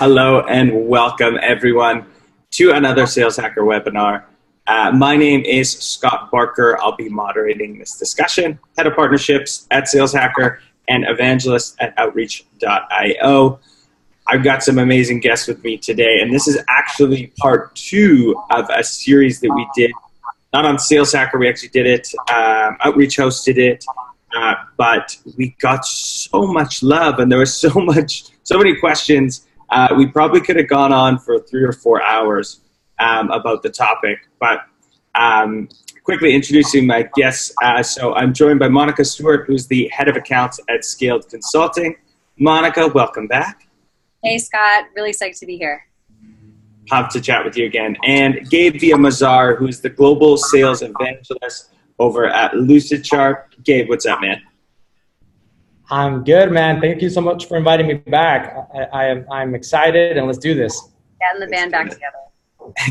Hello and welcome everyone to another Sales Hacker webinar. My name is Scott Barker. I'll be moderating this discussion, Head of Partnerships at Sales Hacker and Evangelist at Outreach.io. I've got some amazing guests with me today, and this is actually part 2 of a series that we did, not on Sales Hacker, we actually did it, Outreach hosted it, but we got so much love and there was so many questions. We probably could have gone on for 3 or 4 hours about the topic, but quickly introducing my guests. So I'm joined by Monica Stewart, who's the Head of Accounts at Scaled Consulting. Monica, welcome back. Hey, Scott. Really psyched to be here. Pumped to chat with you again. And Gabe Villamazar, who's the Global Sales Evangelist over at Lucidchart. Gabe, what's up, man? I'm good, man. Thank you so much for inviting me back. I'm excited, and let's do this. Getting the band back together.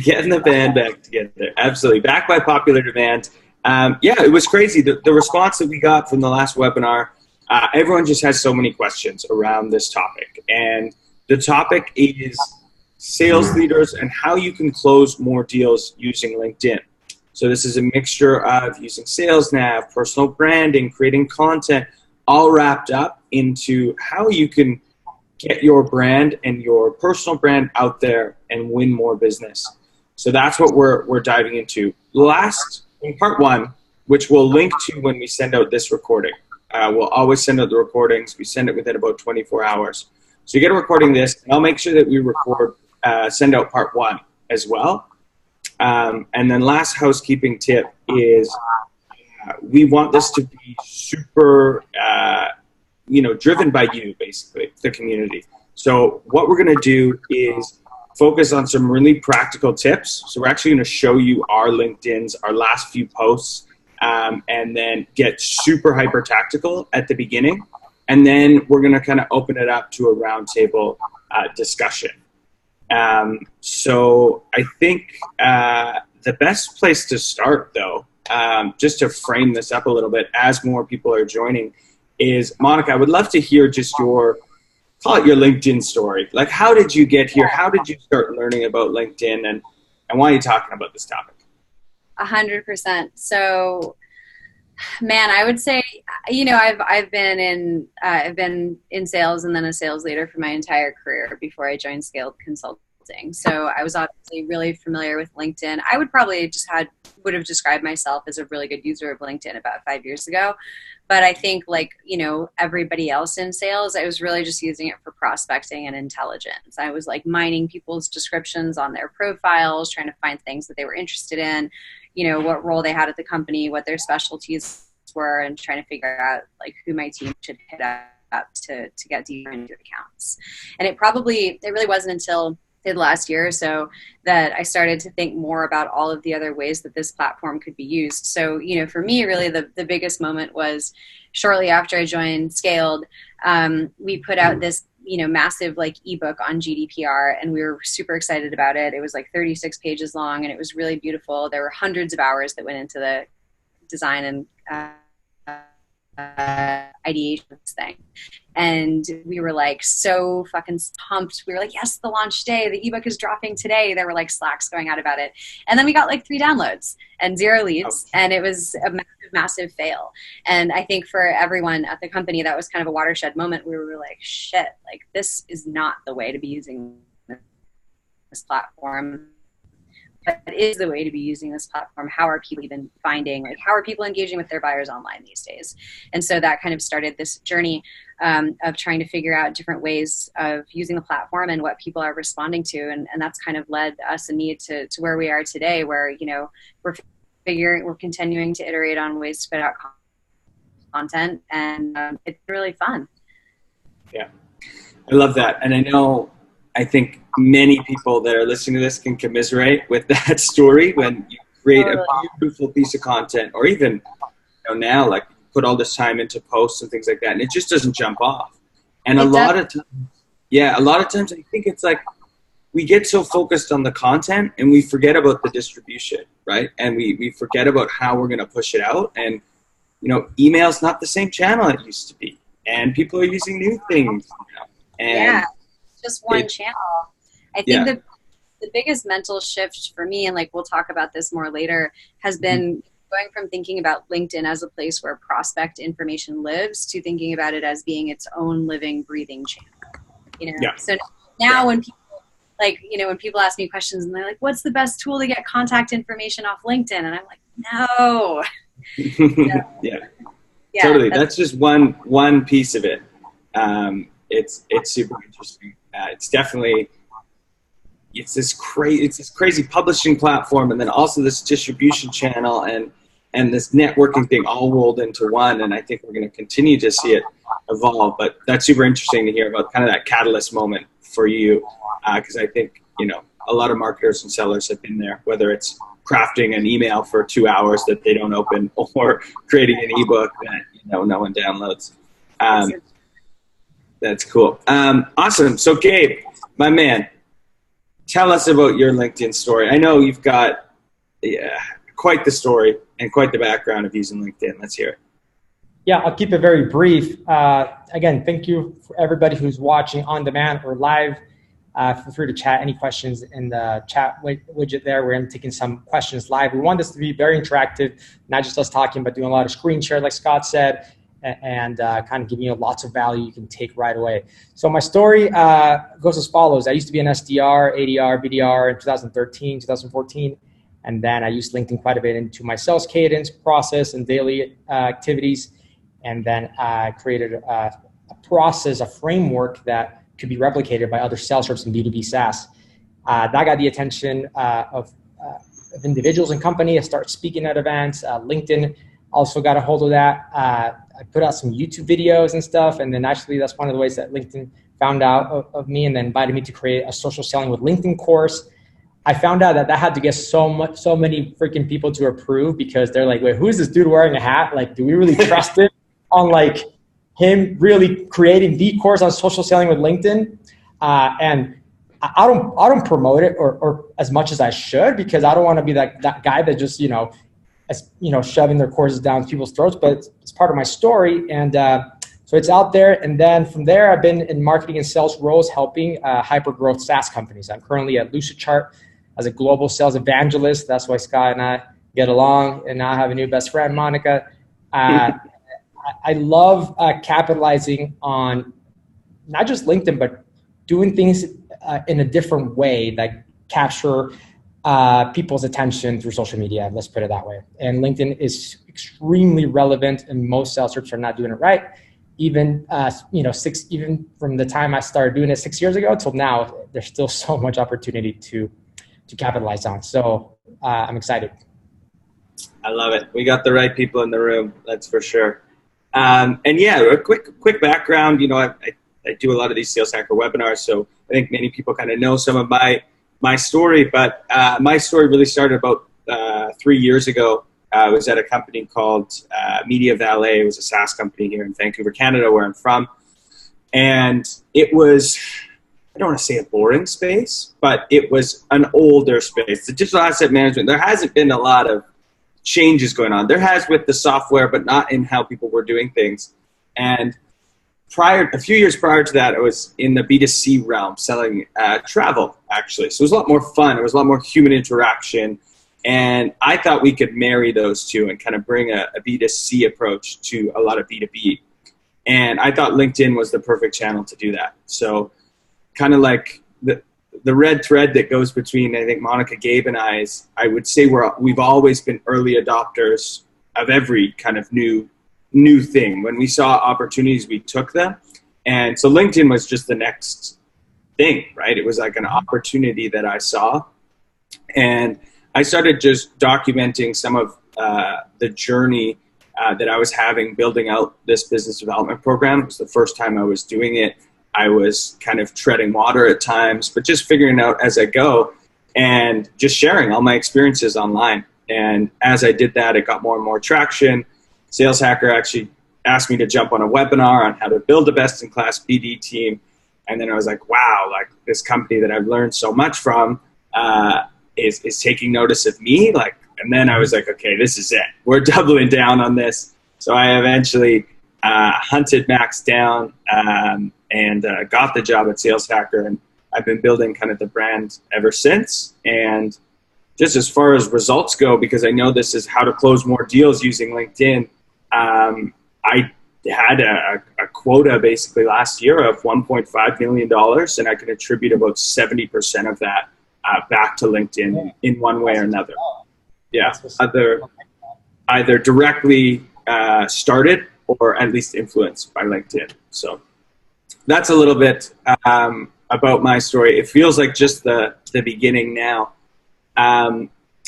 Getting the band back together. Absolutely. Back by popular demand. Yeah, it was crazy. The response that we got from the last webinar, everyone just has so many questions around this topic. And the topic is sales leaders and how you can close more deals using LinkedIn. So this is a mixture of using Sales Nav, personal branding, creating content, all wrapped up into how you can get your brand and your personal brand out there and win more business. So that's what we're diving into. Last, in part 1, which we'll link to when we send out this recording. We'll always send out the recordings. We send it within about 24 hours. So you get a recording of this, and I'll make sure that we send out part 1 as well. And then last housekeeping tip is we want this to be super, driven by you, basically, the community. So what we're going to do is focus on some really practical tips. So we're actually going to show you our LinkedIn's, our last few posts, and then get super hyper tactical at the beginning. And then we're going to kind of open it up to a roundtable discussion. So I think the best place to start, though, just to frame this up a little bit as more people are joining, is, Monica, I would love to hear just call it your LinkedIn story. Like, how did you get here? How did you start learning about LinkedIn? And why are you talking about this topic? 100%. So, man, I would say, I've been in sales and then a sales leader for my entire career before I joined Scaled Consulting. So I was obviously really familiar with LinkedIn. I would probably would have described myself as a really good user of LinkedIn about 5 years ago. But I think, everybody else in sales, I was really just using it for prospecting and intelligence. I was mining people's descriptions on their profiles, trying to find things that they were interested in, what role they had at the company, what their specialties were, and trying to figure out who my team should hit up to get deeper into accounts. And it really wasn't until last year or so that I started to think more about all of the other ways that this platform could be used. So, for me, really the biggest moment was shortly after I joined Scaled. We put out this, massive ebook on GDPR, and we were super excited about it. It was 36 pages long, and it was really beautiful. There were hundreds of hours that went into the design and ideation of this thing. And we were so fucking pumped. We were yes, the launch day, the ebook is dropping today. There were Slacks going out about it. And then we got 3 downloads and 0 leads. And it was a massive fail. And I think for everyone at the company, that was kind of a watershed moment. We were shit, this is not the way to be using this platform. But it is the way to be using this platform. How are people even finding, how are people engaging with their buyers online these days? And so that kind of started this journey of trying to figure out different ways of using the platform and what people are responding to. And that's kind of led us and me to where we are today, where, we're continuing to iterate on ways to put out content. And it's really fun. Yeah, I love that. And I think many people that are listening to this can commiserate with that story when you create a beautiful piece of content, or even now, put all this time into posts and things like that, and it just doesn't jump off. And a lot of times I think it's we get so focused on the content and we forget about the distribution, right? And we forget about how we're going to push it out. And, email's not the same channel it used to be. And people are using new things now. And it's just one channel. I think the biggest mental shift for me, and like we'll talk about this more later, has been going from thinking about LinkedIn as a place where prospect information lives to thinking about it as being its own living, breathing channel. You know, so now when people when people ask me questions and they're like, "What's the best tool to get contact information off LinkedIn?" and I'm like, "No." Totally. That's just one piece of it. It's super interesting. It's definitely this crazy publishing platform, and then also this distribution channel and this networking thing all rolled into one. And I think we're going to continue to see it evolve. But that's super interesting to hear about kind of that catalyst moment for you, because I think a lot of marketers and sellers have been there, whether it's crafting an email for 2 hours that they don't open, or creating an ebook that no one downloads. That's cool. Awesome. So Gabe, my man, tell us about your LinkedIn story. I know you've got quite the story and quite the background of using LinkedIn. Let's hear it. Yeah, I'll keep it very brief. Again, thank you for everybody who's watching on demand or live. Feel free to chat any questions in the chat widget there. We're taking some questions live. We want this to be very interactive, not just us talking, but doing a lot of screen share, like Scott said, and kind of giving you lots of value you can take right away. So my story goes as follows. I used to be an SDR, ADR, BDR in 2013, 2014. And then I used LinkedIn quite a bit into my sales cadence process and daily activities. And then I created a process, a framework that could be replicated by other sales reps in B2B SaaS. That got the attention of individuals and companies. I started speaking at events. LinkedIn also got a hold of that. I put out some YouTube videos and stuff. And then actually that's one of the ways that LinkedIn found out of me and then invited me to create a social selling with LinkedIn course. I found out that had to get so many freaking people to approve, because they're like, wait, who is this dude wearing a hat? Like, do we really trust him on like him really creating the course on social selling with LinkedIn? And I don't promote it or as much as I should, because I don't want to be that guy that just, shoving their courses down people's throats, but it's part of my story. And so it's out there. And then from there, I've been in marketing and sales roles, helping hyper-growth SaaS companies. I'm currently at Lucidchart as a global sales evangelist. That's why Scott and I get along. And now I have a new best friend, Monica. I love capitalizing on not just LinkedIn, but doing things in a different way that capture people's attention through social media. Let's put it that way. And LinkedIn is extremely relevant, and most sales reps are not doing it right. Even even from the time I started doing it 6 years ago till now, there's still so much opportunity to capitalize on. So I'm excited. I love it. We got the right people in the room, that's for sure. And yeah, a quick background. I do a lot of these Sales Hacker webinars, so I think many people kind of know some of my story. But my story really started about 3 years ago. I was at a company called Media Valet. It was a SaaS company here in Vancouver, Canada, where I'm from. And it was, I don't want to say a boring space, but it was an older space. The digital asset management, there hasn't been a lot of changes going on. There has with the software, but not in how people were doing things. And a few years prior to that, I was in the B2C realm selling travel, actually. So it was a lot more fun. It was a lot more human interaction. And I thought we could marry those two and kind of bring a B2C approach to a lot of B2B. And I thought LinkedIn was the perfect channel to do that. So kind of like the red thread that goes between, I think, Monica, Gabe, and I is, I would say we've always been early adopters of every kind of new thing. When we saw opportunities, we took them. And so LinkedIn was just the next thing, right? It was like an opportunity that I saw. And I started just documenting some of the journey that I was having building out this business development program. It was the first time I was doing it. I was kind of treading water at times, but just figuring out as I go and just sharing all my experiences online. And as I did that, it got more and more traction. Sales Hacker actually asked me to jump on a webinar on how to build a best-in-class BD team. And then I was like, wow, like this company that I've learned so much from is taking notice of me. And then I was like, okay, this is it. We're doubling down on this. So I eventually hunted Max down, and got the job at Sales Hacker. And I've been building kind of the brand ever since. And just as far as results go, because I know this is how to close more deals using LinkedIn, I had a quota basically last year of $1.5 million, and I can attribute about 70% of that back to LinkedIn in one way or another. Yeah, either directly started or at least influenced by LinkedIn. So that's a little bit about my story. It feels like just the beginning now.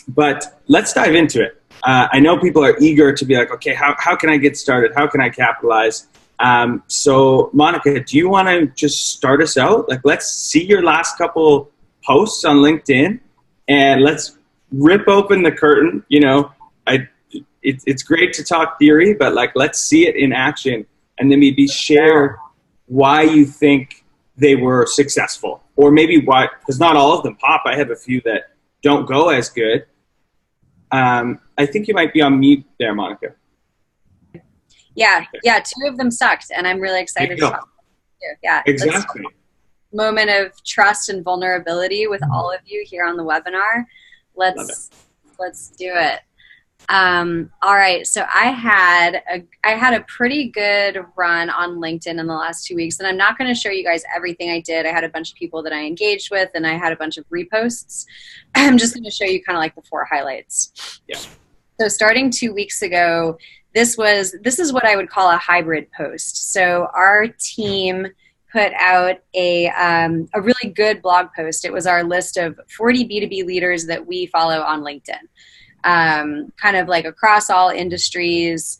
But let's dive into it. I know people are eager to be like, okay, how can I get started? How can I capitalize? So Monica, do you want to just start us out? Like, let's see your last couple posts on LinkedIn and let's rip open the curtain. You know, it's great to talk theory, but like, let's see it in action, and then maybe share why you think they were successful, or maybe why, because not all of them pop. I have a few that don't go as good. I think you might be on mute there, Monica. Yeah, 2 of them sucked, and I'm really excited to talk to you. Yeah, exactly. Moment of trust and vulnerability with all of you here on the webinar. Let's do it. All right, so I had a pretty good run on LinkedIn in the last 2 weeks, and I'm not going to show you guys everything I did. I had a bunch of people that I engaged with, and I had a bunch of reposts. I'm just going to show you kind of like the 4 highlights. Yeah. So starting 2 weeks ago, this is what I would call a hybrid post. So our team put out a really good blog post. It was our list of 40 B2B leaders that we follow on LinkedIn. Kind of like across all industries,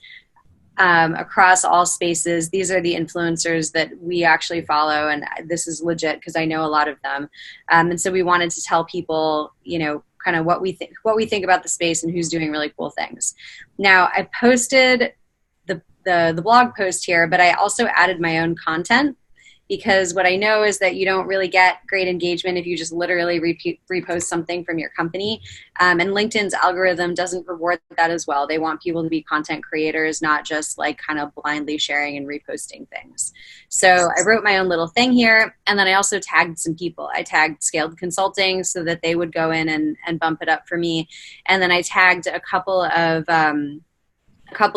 across all spaces. These are the influencers that we actually follow, and this is legit because I know a lot of them. And so we wanted to tell people, you know, kind of what we think about the space and who's doing really cool things. Now, I posted the blog post here, but I also added my own content, because what I know is that you don't really get great engagement if you just literally repost something from your company. And LinkedIn's algorithm doesn't reward that as well. They want people to be content creators, not just like kind of blindly sharing and reposting things. So I wrote my own little thing here, and then I also tagged some people. I tagged Scaled Consulting so that they would go in and bump it up for me. And then I tagged a couple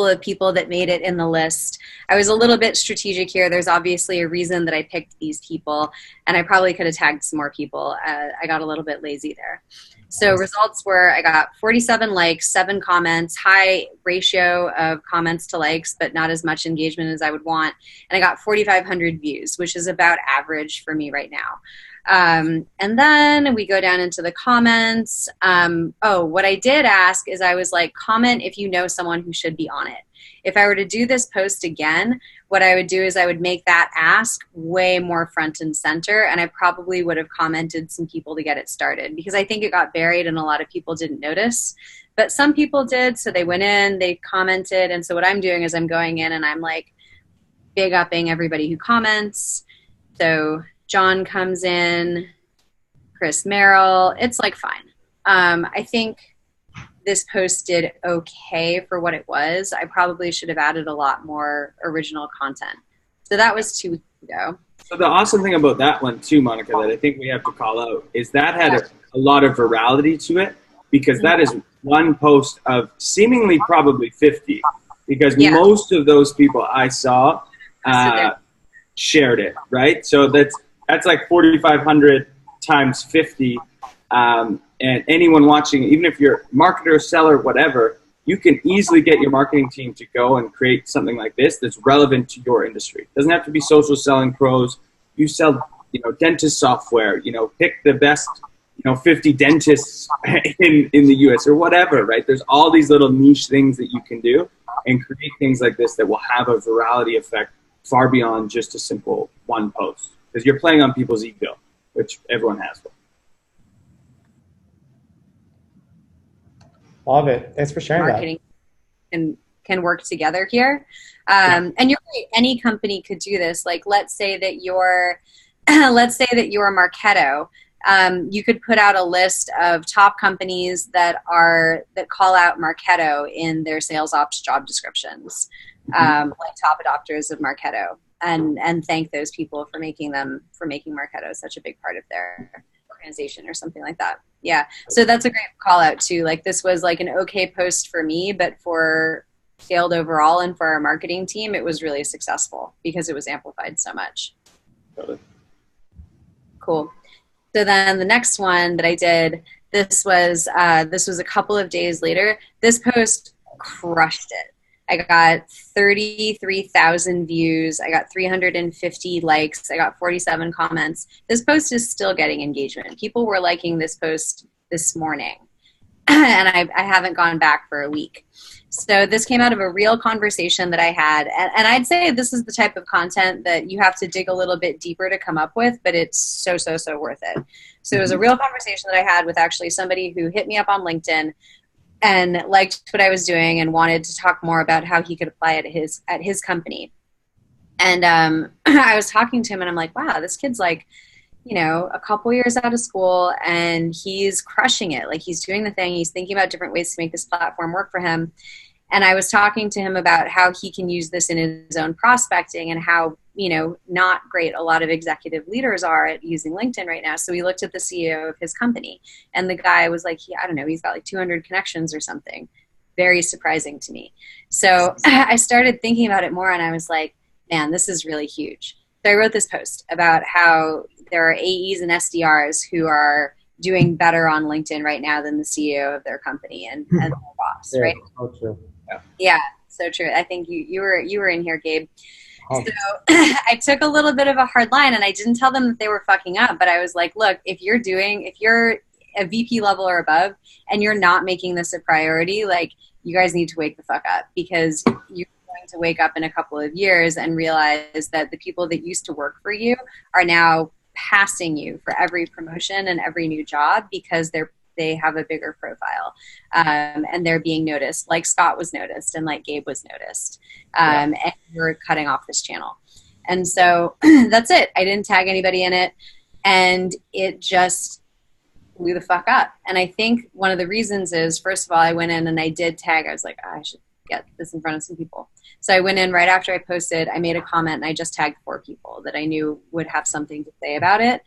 of people that made it in the list. I was a little bit strategic here. There's obviously a reason that I picked these people, and I probably could have tagged some more people. I got a little bit lazy there. So results were, I got 47 likes, 7 comments, high ratio of comments to likes, but not as much engagement as I would want. And I got 4,500 views, which is about average for me right now. And then we go down into the comments. What I did ask is I was like, comment if you know someone who should be on it. If I were to do this post again, what I would do is I would make that ask way more front and center, and I probably would have commented some people to get it started, because I think it got buried and a lot of people didn't notice. But some people did, so they went in, they commented, and so what I'm doing is I'm going in and I'm like big upping everybody who comments. So John comes in, Chris Merrill. It's like fine. I think this post did okay for what it was. I probably should have added a lot more original content. So that was 2 weeks ago. So the awesome thing about that one too, Monica, that I think we have to call out is that had a lot of virality to it, because that is one post of seemingly probably 50, because most of those people I saw shared it, right? So that's like 4,500 times 50. And anyone watching, even if you're a marketer, seller, whatever, you can easily get your marketing team to go and create something like this that's relevant to your industry. It doesn't have to be social selling pros. You sell, dentist software, pick the best, 50 dentists in the US or whatever, right? There's all these little niche things that you can do and create things like this that will have a virality effect far beyond just a simple one post, because you're playing on people's ego, which everyone has. Love it. Thanks for sharing marketing that. Can work together here. And you're right, any company could do this. Like, let's say that you're Marketo. you could put out a list of top companies that call out Marketo in their sales ops job descriptions, like top adopters of Marketo, and thank those people for making Marketo such a big part of their organization or something like that. Yeah. So that's a great call out too. Like this was like an okay post for me, but for Scaled overall and for our marketing team, it was really successful because it was amplified so much. Cool. So then the next one that I did, this was a couple of days later. This post crushed it. I got 33,000 views. I got 350 likes. I got 47 comments. This post is still getting engagement. People were liking this post this morning. And I haven't gone back for a week. So this came out of a real conversation that I had. And I'd say this is the type of content that you have to dig a little bit deeper to come up with, but it's so worth it. So it was a real conversation that I had with actually somebody who hit me up on LinkedIn and liked what I was doing and wanted to talk more about how he could apply it at his company. And I was talking to him and I'm like, wow, this kid's like, a couple years out of school and he's crushing it. Like he's doing the thing. He's thinking about different ways to make this platform work for him. And I was talking to him about how he can use this in his own prospecting and how, not great a lot of executive leaders are at using LinkedIn right now. So we looked at the CEO of his company and the guy was like, I don't know, he's got like 200 connections or something. Very surprising to me. So I started thinking about it more and I was like, man, this is really huge. So I wrote this post about how there are AEs and SDRs who are doing better on LinkedIn right now than the CEO of their company and their boss, yeah, right? So true. Yeah, so true. I think you were in here, Gabe. So I took a little bit of a hard line and I didn't tell them that they were fucking up, but I was like, look, if you're a VP level or above and you're not making this a priority, like you guys need to wake the fuck up because you're going to wake up in a couple of years and realize that the people that used to work for you are now passing you for every promotion and every new job because they have a bigger profile and they're being noticed, like Scott was noticed and like Gabe was noticed, and we're cutting off this channel. And so that's it. I didn't tag anybody in it and it just blew the fuck up. And I think one of the reasons is, first of all, I went in and I did tag. I was like, I should get this in front of some people. So I went in right after I posted, I made a comment and I just tagged 4 people that I knew would have something to say about it.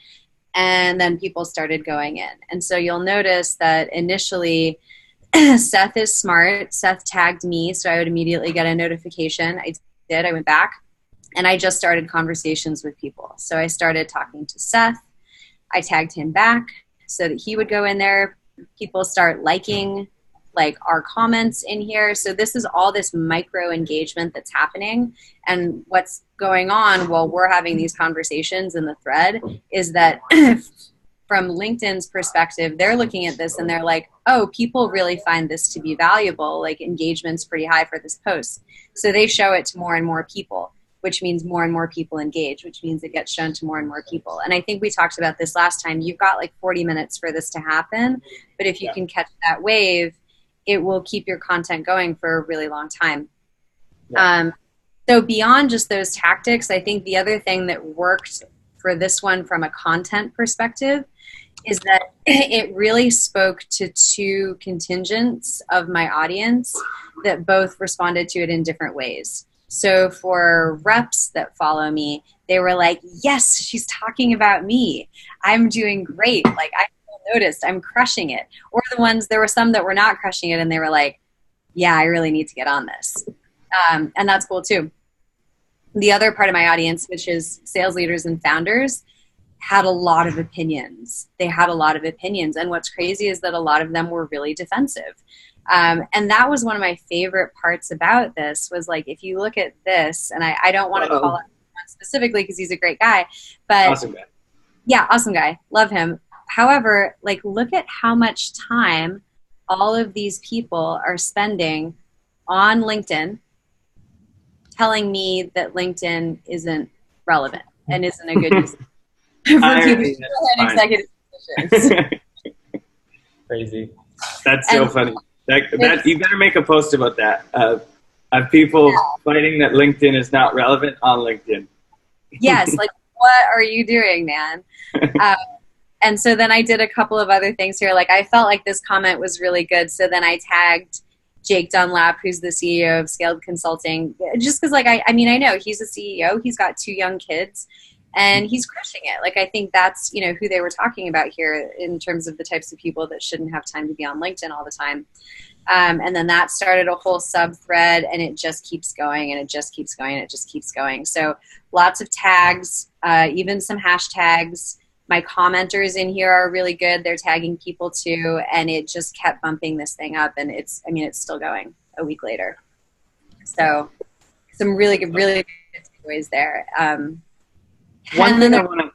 And then people started going in. And so you'll notice that initially Seth is smart. Seth tagged me, so I would immediately get a notification. I did. I went back and I just started conversations with people. So I started talking to Seth. I tagged him back so that he would go in there. People start liking like our comments in here. So this is all this micro engagement that's happening. And what's going on while we're having these conversations in the thread is that from LinkedIn's perspective, they're looking at this and they're like, oh, people really find this to be valuable. Like engagement's pretty high for this post. So they show it to more and more people, which means more and more people engage, which means it gets shown to more and more people. And I think we talked about this last time. You've got like 40 minutes for this to happen. But if you can catch that wave, it will keep your content going for a really long time. Yeah. So beyond just those tactics, I think the other thing that worked for this one from a content perspective is that it really spoke to 2 contingents of my audience that both responded to it in different ways. So for reps that follow me, they were like, yes, she's talking about me. I'm doing great. Like I noticed I'm crushing it. Or there were some that were not crushing it and they were like, yeah, I really need to get on this. And that's cool too. The other part of my audience, which is sales leaders and founders, had a lot of opinions. They had a lot of opinions. And what's crazy is that a lot of them were really defensive. And that was one of my favorite parts about this was like, if you look at this, and I don't want to call out specifically because he's a great guy, but awesome guy. Yeah, awesome guy. Love him. However, like look at how much time all of these people are spending on LinkedIn telling me that LinkedIn isn't relevant and isn't a good use for people in executive positions. Crazy. That's so funny. That you better make a post about that. Of people fighting that LinkedIn is not relevant on LinkedIn. Yes, like what are you doing, man? And so then I did a couple of other things here. Like I felt like this comment was really good. So then I tagged Jake Dunlap, who's the CEO of Scaled Consulting, just because like, I mean, I know he's a CEO, he's got 2 young kids and he's crushing it. Like, I think that's, you know, who they were talking about here in terms of the types of people that shouldn't have time to be on LinkedIn all the time. And then that started a whole sub thread and it just keeps going and it just keeps going and it just keeps going. So lots of tags, even some hashtags. My commenters in here are really good. They're tagging people too. And it just kept bumping this thing up. And it's still going a week later. So some really good takeaways there. One thing I want to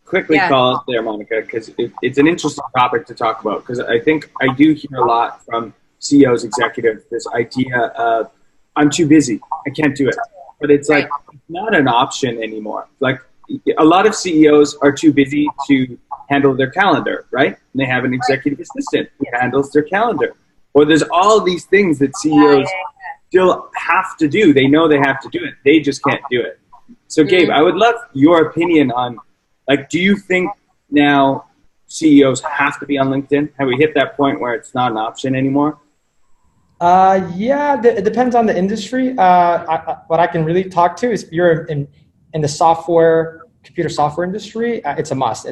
quickly call out there, Monica, because it's an interesting topic to talk about, because I think I do hear a lot from CEOs, executives, this idea of, I'm too busy, I can't do it. But it's like, it's not an option anymore. Like, a lot of CEOs are too busy to handle their calendar, right? And they have an executive assistant who handles their calendar. Or there's all these things that CEOs still have to do. They know they have to do it. They just can't do it. So Gabe, I would love your opinion on, like, do you think now CEOs have to be on LinkedIn? Have we hit that point where it's not an option anymore? Yeah, it depends on the industry. What I can really talk to is if you're in the computer software industry, it's a must.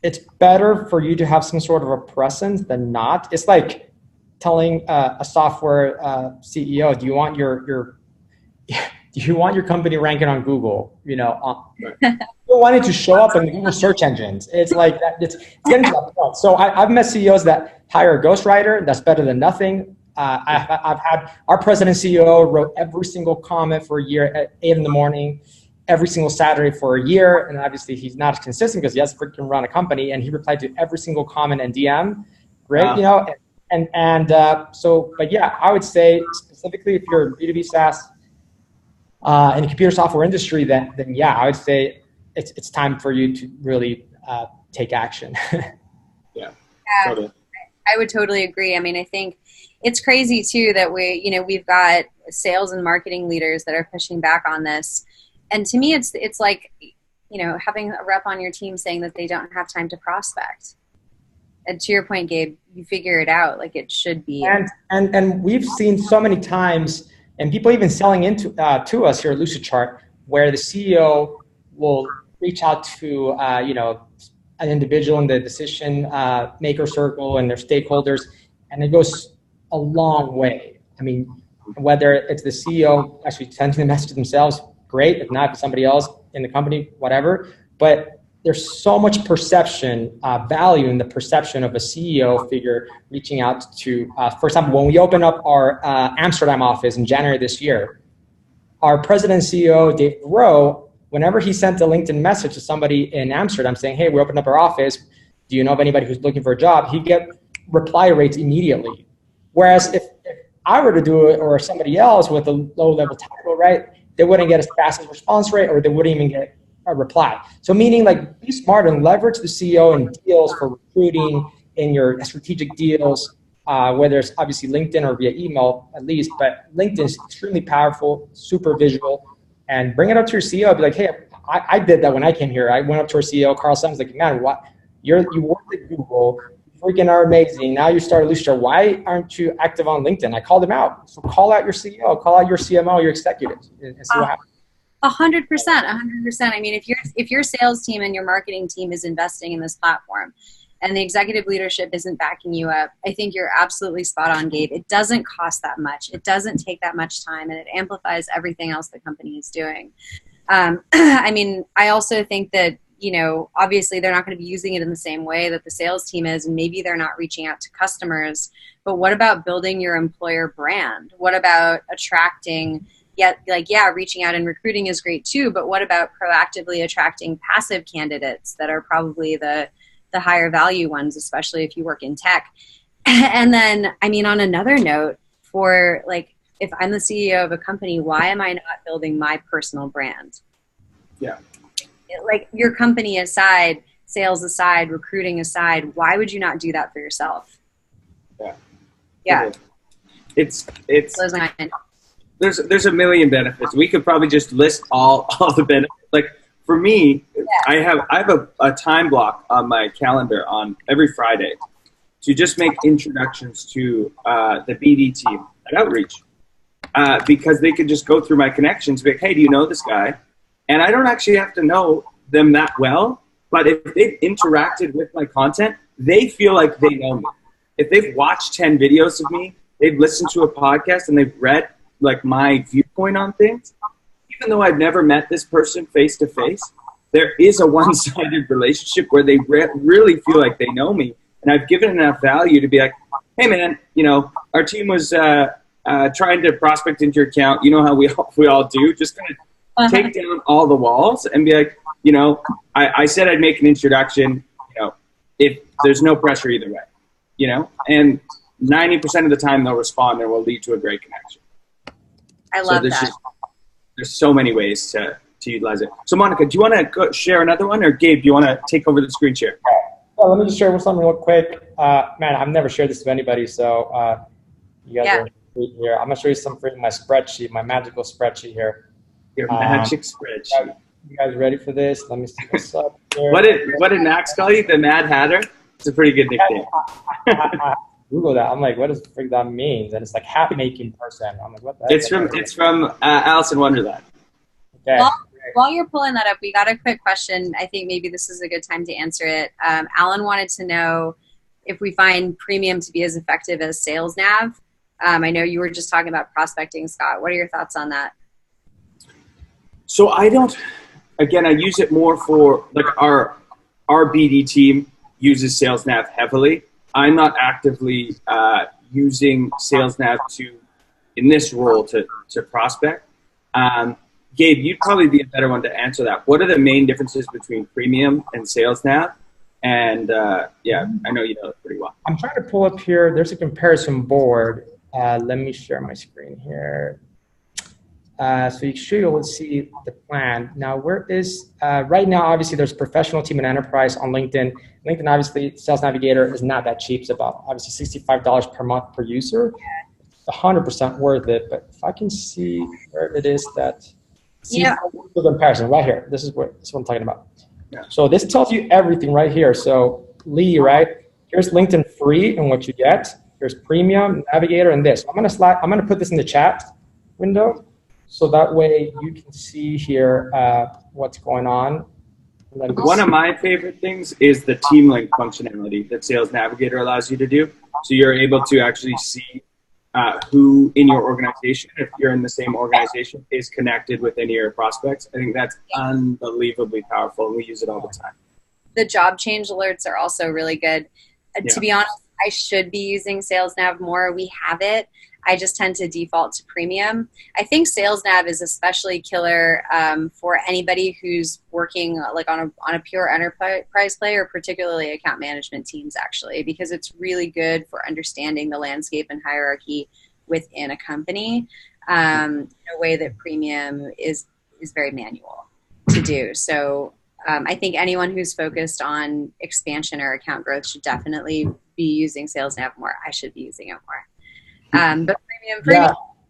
It's better for you to have some sort of a presence than not. It's like telling a software CEO, do you want your company ranking on Google? You know, wanting to show up in Google search engines. It's like that. It's getting to that point. So I've met CEOs that hire a ghostwriter. That's better than nothing. I've had our president CEO wrote every single comment for a year at 8 a.m, every single Saturday for a year. And obviously he's not consistent because he has to freaking run a company, and he replied to every single comment and DM. Great. Wow. You know, but yeah, I would say specifically if you're B2B SaaS in the computer software industry, then yeah, I would say it's time for you to really take action. Yeah, totally. I would totally agree. I mean, I think it's crazy too that we've got sales and marketing leaders that are pushing back on this. And to me, it's like, you know, having a rep on your team saying that they don't have time to prospect. And to your point, Gabe, you figure it out like it should be. And we've seen so many times, and people even selling into to us here at Lucidchart, where the CEO will reach out to an individual in the decision maker circle and their stakeholders, and it goes a long way. I mean, whether it's the CEO actually sending the message themselves, great. If not, somebody else in the company, whatever. But there's so much perception, value in the perception of a CEO figure reaching out to, for example, when we opened up our Amsterdam office in January this year, our president and CEO, Dave Rowe, whenever he sent a LinkedIn message to somebody in Amsterdam saying, hey, we opened up our office, do you know of anybody who's looking for a job? He'd get reply rates immediately. Whereas if I were to do it, or somebody else with a low-level title, right, they wouldn't get as fast as response rate, or they wouldn't even get a reply. So meaning, like, be smart and leverage the CEO in deals for recruiting, in your strategic deals, whether it's obviously LinkedIn or via email at least, but LinkedIn is extremely powerful, super visual, and bring it up to your CEO. Be like, hey, I did that when I came here. I went up to our CEO, Carl Simmons, like, man, what? You worked at Google, you freaking are amazing. Now you started Lucidchart. Why aren't you active on LinkedIn? I called him out. So call out your CEO, call out your CMO, your executives, and see what happens. 100%. I mean, if your sales team and your marketing team is investing in this platform and the executive leadership isn't backing you up, I think you're absolutely spot on, Gabe. It doesn't cost that much. It doesn't take that much time, and it amplifies everything else the company is doing. I mean, I also think that, you know, obviously they're not going to be using it in the same way that the sales team is, and maybe they're not reaching out to customers. But what about building your employer brand? What about attracting? Reaching out and recruiting is great too, but what about proactively attracting passive candidates that are probably the higher value ones, especially if you work in tech? And then, I mean, on another note, for like, if I'm the CEO of a company, why am I not building my personal brand? Yeah. Like, your company aside, sales aside, recruiting aside, why would you not do that for yourself? Yeah. Yeah. It's there's a million benefits. We could probably just list all the benefits. Like, for me, I have a time block on my calendar on every Friday to just make introductions to the BD team at Outreach, because they could just go through my connections, be like, hey, do you know this guy? And I don't actually have to know them that well, but if they've interacted with my content, they feel like they know me. If they've watched 10 videos of me, they've listened to a podcast, and they've read like my viewpoint on things, even though I've never met this person face to face, there is a one-sided relationship where they really feel like they know me. And I've given enough value to be like, hey man, our team was trying to prospect into your account. You know how we all do. Just kind of take down all the walls and be like, I said I'd make an introduction. If there's no pressure either way, and 90% of the time they'll respond and will lead to a great connection. I love that. There's so many ways to utilize it. So Monica, do you want to share another one, or Gabe, do you want to take over the screen share? Well, let me just share something real quick. Man, I've never shared this with anybody, so you guys are here. I'm going to show you something from my spreadsheet, my magical spreadsheet here. Your magic spreadsheet. You guys ready for this? Let me see what's up here. What did Max call you? The Mad Hatter? It's a pretty good nickname. I Google that. I'm like, what does freak that means? And it's like hat-making person. I'm like, what the heck? It's from Alice in Wonderland. Okay. Well, while you're pulling that up, we got a quick question. I think maybe this is a good time to answer it. Alan wanted to know if we find premium to be as effective as sales nav. I know you were just talking about prospecting, Scott. What are your thoughts on that? So I use it more for like our BD team uses sales nav heavily. I'm not actively using sales nav in this role to prospect. Gabe, you'd probably be a better one to answer that. What are the main differences between premium and sales nav? And I know you know it pretty well. I'm trying to pull up here. There's a comparison board. Let me share my screen here. So you should be able to see the plan. Now, where is, right now, obviously, there's professional team and enterprise on LinkedIn. LinkedIn, obviously, Sales Navigator is not that cheap. It's about, obviously, $65 per month per user. It's 100% worth it. But if I can see where it is that, the comparison right here. This is what I'm talking about. Yeah. So this tells you everything right here. So Lee, right? Here's LinkedIn free and what you get. Here's premium, Navigator, and this. I'm gonna put this in the chat window, so that way you can see here what's going on. One of my favorite things is the team link functionality that Sales Navigator allows you to do. So you're able to actually see who in your organization, if you're in the same organization, is connected with any of your prospects. I think that's unbelievably powerful, and we use it all the time. The job change alerts are also really good. To be honest, I should be using Sales Nav more. We have it. I just tend to default to premium. I think Sales Nav is especially killer for anybody who's working like on a pure enterprise play, or particularly account management teams, actually, because it's really good for understanding the landscape and hierarchy within a company in a way that premium is very manual to do. So I think anyone who's focused on expansion or account growth should definitely be using Sales Nav more. I should be using it more. But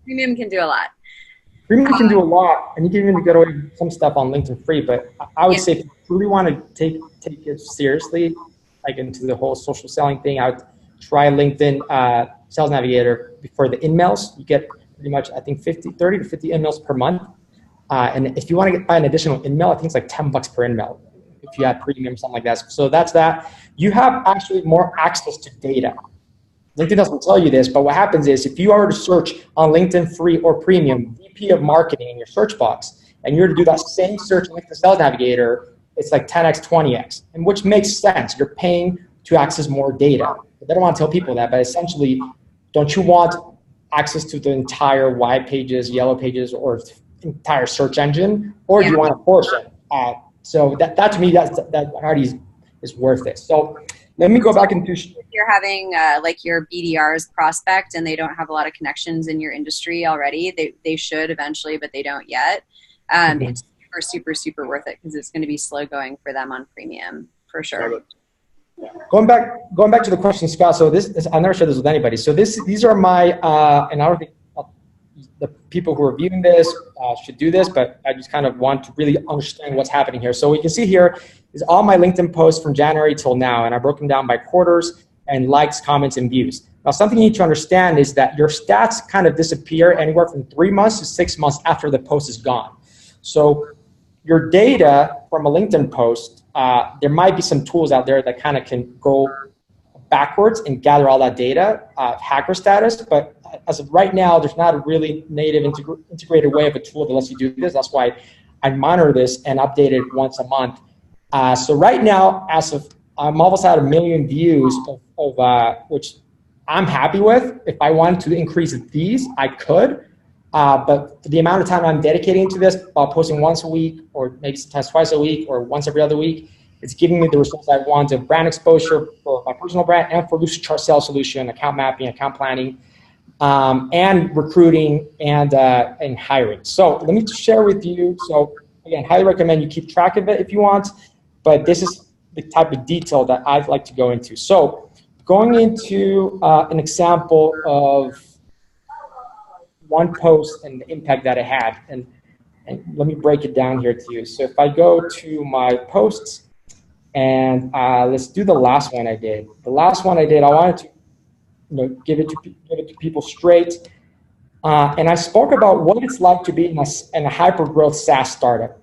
premium can do a lot. Premium can do a lot, and you can even get away with some stuff on LinkedIn free. But I would say if you really want to take it seriously, like into the whole social selling thing, I would try LinkedIn Sales Navigator before the in-mails. You get pretty much, I think, 30 to 50 in-mails per month. And if you want to buy an additional in-mail, I think it's like $10 per in-mail if you have premium, something like that. So that's that. You have actually more access to data. LinkedIn doesn't tell you this, but what happens is if you are to search on LinkedIn free or premium, VP of marketing in your search box, and you're to do that same search with the Sales Navigator, it's like 10x, 20x, and which makes sense. You're paying to access more data. But they don't want to tell people that, but essentially, don't you want access to the entire white pages, yellow pages, or entire search engine, or do you want a portion? So that to me, that already is worth it. So let me go back into. If you're having like your BDRs prospect and they don't have a lot of connections in your industry already, they should eventually, but they don't yet. It's super, super worth it because it's going to be slow going for them on premium for sure. Going back to the question, Scott. So this I never shared this with anybody. So these are my and I don't think the people who are viewing this should do this, but I just kind of want to really understand what's happening here. So we can see here is all my LinkedIn posts from January till now, and I broke them down by quarters and likes, comments, and views. Now, something you need to understand is that your stats kind of disappear anywhere from 3 months to 6 months after the post is gone. So your data from a LinkedIn post, there might be some tools out there that kind of can go backwards and gather all that data, hacker status, but as of right now, there's not a really native integrated way of a tool that lets you do this. That's why I monitor this and update it once a month. So right now, as of, I'm almost at 1 million views of which I'm happy with. If I wanted to increase these, I could. But the amount of time I'm dedicating to this, posting once a week or maybe sometimes twice a week or once every other week, it's giving me the results I want of brand exposure for my personal brand and for Lucidchart Sales Solution, account mapping, account planning, and recruiting and hiring. So let me share with you. So again, highly recommend you keep track of it if you want, but this is the type of detail that I'd like to go into. So going into an example of one post and the impact that it had, and let me break it down here to you. So if I go to my posts, and let's do the last one I did. The last one I did, I wanted to give it to people straight. And I spoke about what it's like to be in a hyper-growth SaaS startup.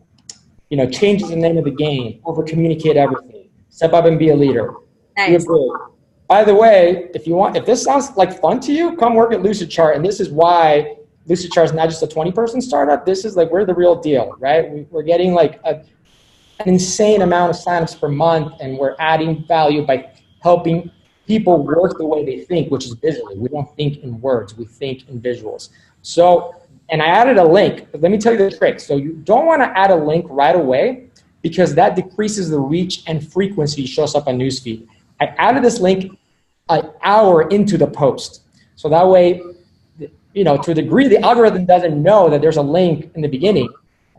Change the name of the game, over-communicate everything, step up and be a leader. Nice. By the way, if this sounds like fun to you, come work at Lucidchart. And this is why Lucidchart is not just a 20-person startup. This is like, we're the real deal, right? We're getting like an insane amount of signups per month, and we're adding value by helping people work the way they think, which is visually. We don't think in words, we think in visuals. So, and I added a link. Let me tell you the trick. So you don't want to add a link right away because that decreases the reach and frequency shows up on newsfeed. I added this link an hour into the post. So that way, to a degree, the algorithm doesn't know that there's a link in the beginning.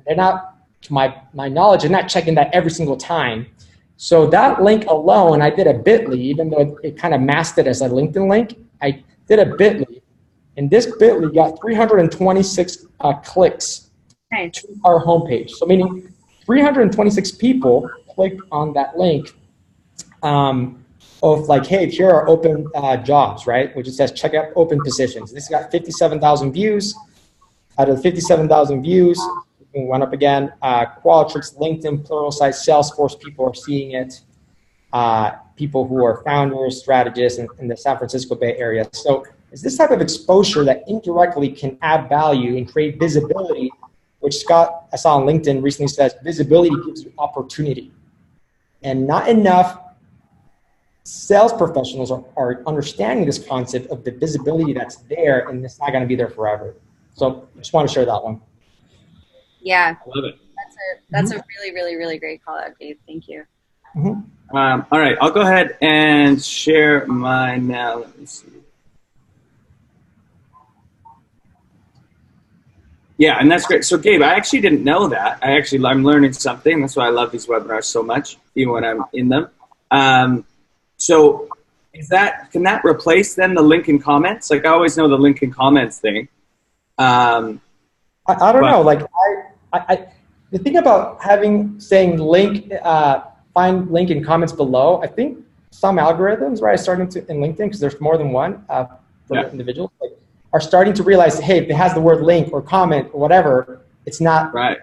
They're not, to my knowledge, they're not checking that every single time. So that link alone, I did a bit.ly, even though it kind of masked it as a LinkedIn link. I did a bit.ly, and this bit.ly got 326 clicks to our homepage. So meaning 326 people clicked on that link of like, hey, here are open jobs, right? Which it says check out open positions. This got 57,000 views. Out of the 57,000 views, it went up again. Qualtrics, LinkedIn, Pluralsight, Salesforce, people are seeing it. People who are founders, strategists in the San Francisco Bay Area. So it's this type of exposure that indirectly can add value and create visibility, which Scott, I saw on LinkedIn recently, says visibility gives you opportunity. And not enough sales professionals are understanding this concept of the visibility that's there, and it's not going to be there forever. So I just want to share that one. Yeah. I love it. That's a really, really, really great call out, Gabe. Thank you. Mm-hmm. All right, I'll go ahead and share mine now. Let me see. Yeah, and that's great. So, Gabe, I actually didn't know that. I'm learning something. That's why I love these webinars so much, even when I'm in them. So, can that replace then the link and comments? Like, I always know the link and comments thing. I don't know. Like, the thing about saying link, find link in comments below, I think some algorithms, right, starting to in LinkedIn, because there's more than one for individuals, are starting to realize, hey, if it has the word link or comment or whatever, it's not right.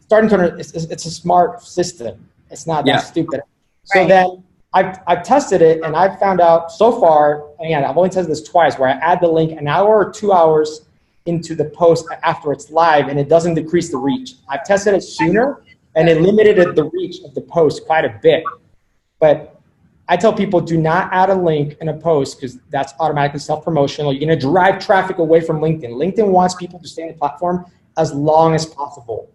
Starting to, it's a smart system. It's not that stupid. So Right. then I've tested it, and I've found out so far, again, I've only tested this twice, where I add the link an hour or 2 hours into the post after it's live, and it doesn't decrease the reach. I've tested it sooner, and it limited the reach of the post quite a bit. But I tell people, do not add a link in a post, because that's automatically self-promotional. You're going to drive traffic away from LinkedIn. LinkedIn wants people to stay on the platform as long as possible.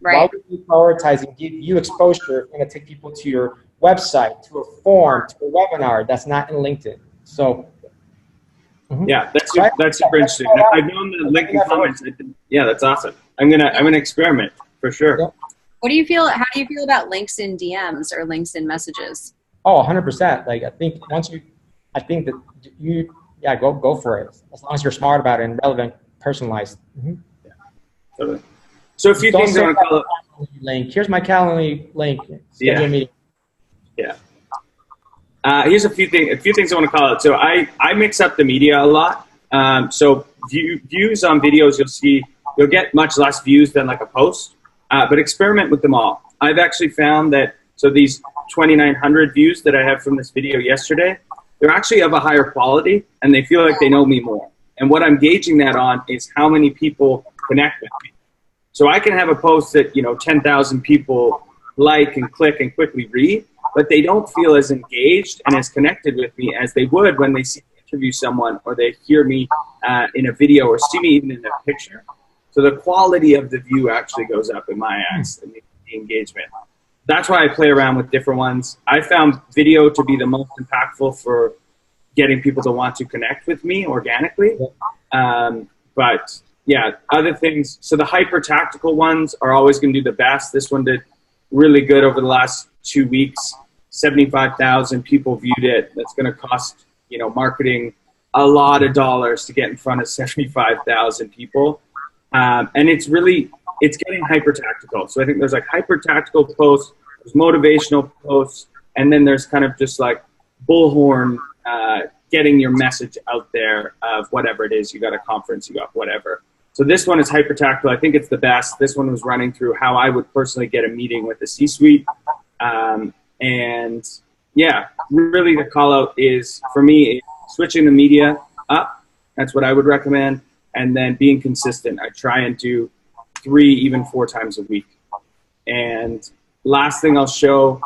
Right. Why would you prioritize and give you exposure if you're going to take people to your website, to a form, to a webinar that's not in LinkedIn? So, yeah, that's super interesting. I've known the link and comments. Yeah, that's awesome. I'm gonna experiment for sure. Yep. What do you feel? How do you feel about links in DMs or links in messages? Oh, 100%. Like, I think that go for it. As long as you're smart about it and relevant personalized. Mm-hmm. Yeah, totally. So a few things I want to call it. Link. Here's my Calendly link. Schedule a meeting. Yeah. Here's a few things I want to call out. So I mix up the media a lot. So views on videos, you'll get much less views than like a post, but experiment with them all. I've actually found that, so these 2,900 views that I have from this video yesterday, they're actually of a higher quality and they feel like they know me more. And what I'm gauging that on is how many people connect with me. So I can have a post that, 10,000 people like and click and quickly read, but they don't feel as engaged and as connected with me as they would when they see me interview someone or they hear me in a video or see me even in a picture. So the quality of the view actually goes up in my eyes, and the engagement. That's why I play around with different ones. I found video to be the most impactful for getting people to want to connect with me organically. But yeah, other things. So the hyper tactical ones are always going to do the best. This one did really good over the last 2 weeks. 75,000 people viewed it. That's going to cost, marketing a lot of dollars to get in front of 75,000 people. And it's getting hyper tactical. So I think there's like hyper tactical posts, there's motivational posts, and then there's kind of just like bullhorn, getting your message out there of whatever it is. You got a conference, you got whatever. So this one is hyper tactical. I think it's the best. This one was running through how I would personally get a meeting with the C-suite. And yeah, really the call out is, for me, switching the media up. That's what I would recommend. And then being consistent. I try and do 3, even 4 times a week. And last thing I'll show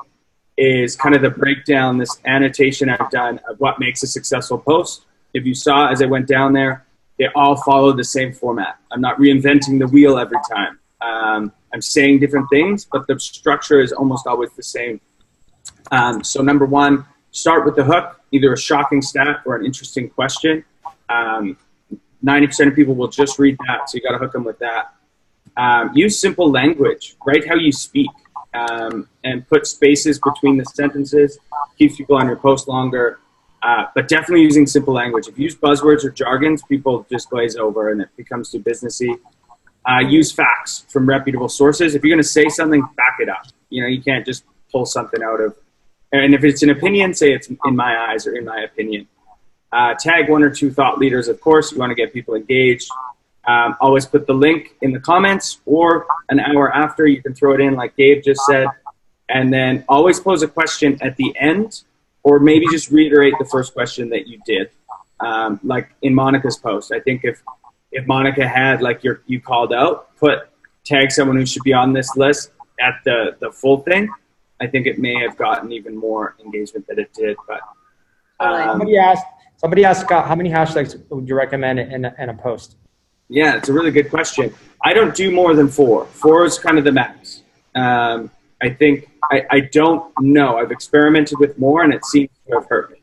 is kind of the breakdown, this annotation I've done of what makes a successful post. If you saw as I went down there, they all follow the same format. I'm not reinventing the wheel every time. I'm saying different things, but the structure is almost always the same. So number 1, start with the hook, either a shocking stat or an interesting question. 90% of people will just read that, so you got to hook them with that. Use simple language. Write how you speak, and put spaces between the sentences. Keeps people on your post longer, but definitely using simple language. If you use buzzwords or jargons, people just glaze over and it becomes too businessy. Use facts from reputable sources. If you're going to say something, back it up. You can't just pull something out of, and if it's an opinion, say it's in my eyes or in my opinion. Tag 1 or 2 thought leaders, of course. You want to get people engaged. Always put the link in the comments, or an hour after, you can throw it in like Gabe just said. And then always pose a question at the end, or maybe just reiterate the first question that you did. Like in Monica's post, I think if Monica had, like, you called out, tag someone who should be on this list at the full thing, I think it may have gotten even more engagement than it did. But somebody asked how many hashtags would you recommend in a post? Yeah, it's a really good question. I don't do more than 4. 4 is kind of the max. I think, I don't know. I've experimented with more and it seems to have hurt me.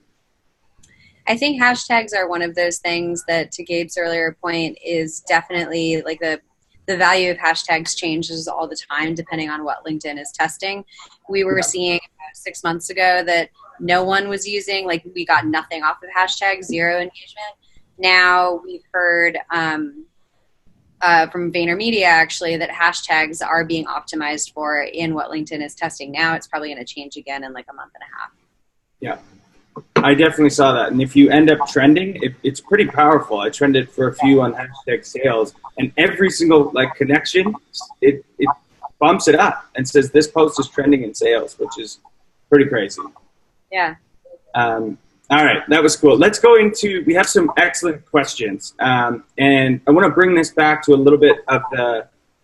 I think hashtags are one of those things that, to Gabe's earlier point, is definitely like the value of hashtags changes all the time depending on what LinkedIn is testing. We were seeing 6 months ago that no one was using, like, we got nothing off of hashtags, 0 engagement. Now we've heard from VaynerMedia actually that hashtags are being optimized for in what LinkedIn is testing now. It's probably going to change again in like a month and a half. Yeah. I definitely saw that. And if you end up trending, it's pretty powerful. I trended for a few on hashtag sales, and every single connection, it bumps it up and says this post is trending in sales, which is pretty crazy. Yeah. All right, that was cool. Let's go into, we have some excellent questions. And I want to bring this back to a little bit of